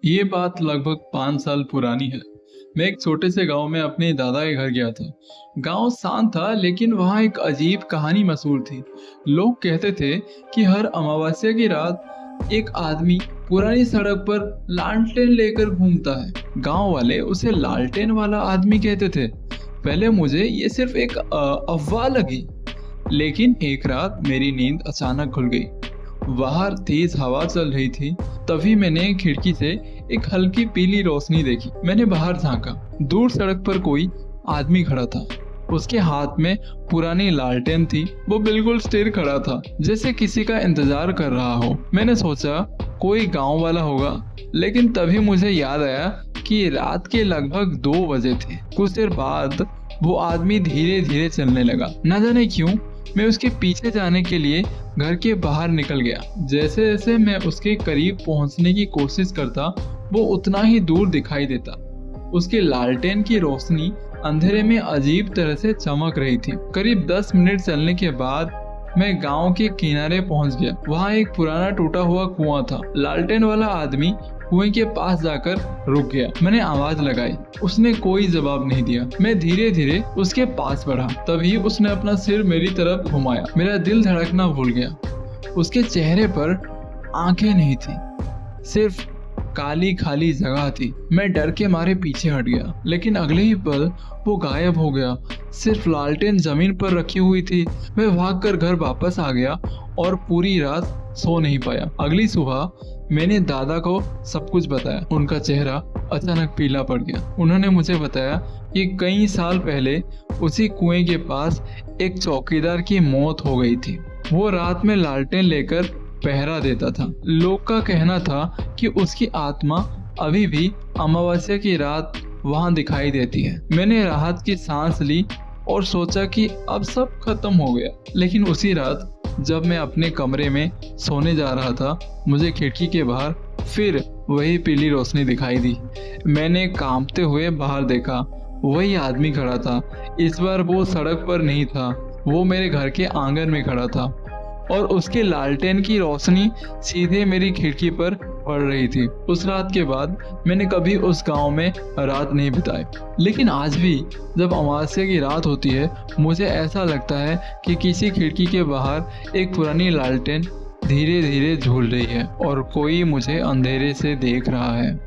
ये बात लगभग 5 साल पुरानी है। मैं एक छोटे से गांव में अपने दादा के घर गया था। गांव शांत था लेकिन वहाँ एक अजीब कहानी मशहूर थी। लोग कहते थे कि हर अमावस्या की रात एक आदमी पुरानी सड़क पर लालटेन लेकर घूमता है। गांव वाले उसे लालटेन वाला आदमी कहते थे। पहले मुझे ये सिर्फ एक अफवाह लगी, लेकिन एक रात मेरी नींद अचानक खुल गई। बाहर तेज हवा चल रही थी। तभी मैंने खिड़की से एक हल्की पीली रोशनी देखी। मैंने बाहर झांका। दूर सड़क पर कोई आदमी खड़ा था। उसके हाथ में पुरानी लालटेन थी। वो बिल्कुल स्थिर खड़ा था, जैसे किसी का इंतजार कर रहा हो। मैंने सोचा कोई गांव वाला होगा, लेकिन तभी मुझे याद आया कि रात के लगभग 2 बजे थे। कुछ देर बाद वो आदमी धीरे धीरे चलने लगा। न जाने क्यों मैं उसके पीछे जाने के लिए घर के बाहर निकल गया। जैसे जैसे मैं उसके करीब पहुंचने की कोशिश करता, वो उतना ही दूर दिखाई देता। उसके लालटेन की रोशनी अंधेरे में अजीब तरह से चमक रही थी। करीब 10 मिनट चलने के बाद मैं गांव के किनारे पहुंच गया। वहां एक पुराना टूटा हुआ कुआं था। लालटेन वाला आदमी कुएं के पास जाकर रुक गया। मैंने आवाज लगाई, उसने कोई जवाब नहीं दिया। मैं धीरे धीरे उसके पास बढ़ा। तभी उसने अपना सिर मेरी तरफ घुमाया। मेरा दिल धड़कना भूल गया। उसके चेहरे पर आंखें नहीं थी, सिर्फ काली खाली जगह थी। मैं डर के मारे पीछे हट गया, लेकिन अगले ही पल वो गायब हो गया। सिर्फ लालटेन जमीन पर रखी हुई थी। मैं भागकर घर वापस आ गया और पूरी रात सो नहीं पाया। अगली सुबह मैंने दादा को सब कुछ बताया। उनका चेहरा अचानक पीला पड़ गया। उन्होंने मुझे बताया कि कई साल पहले उसी कुएं के पास एक चौकीदार की मौत हो गई थी। वो रात में लालटेन लेकर पहरा देता था। लोग का कहना था कि उसकी आत्मा अभी भी अमावस्या की रात वहां दिखाई देती है। मैंने राहत की सांस ली और सोचा कि अब सब खत्म हो गया। लेकिन उसी रात जब मैं अपने कमरे में सोने जा रहा था, मुझे खिड़की के बाहर फिर वही पीली रोशनी दिखाई दी। मैंने कांपते हुए बाहर देखा। वही आदमी खड़ा था। इस बार वो सड़क पर नहीं था, वो मेरे घर के आंगन में खड़ा था और उसके लालटेन की रोशनी सीधे मेरी खिड़की पर पड़ रही थी। उस रात के बाद मैंने कभी उस गांव में रात नहीं बिताई। लेकिन आज भी जब अमावस्या की रात होती है, मुझे ऐसा लगता है कि किसी खिड़की के बाहर एक पुरानी लालटेन धीरे धीरे झूल रही है और कोई मुझे अंधेरे से देख रहा है।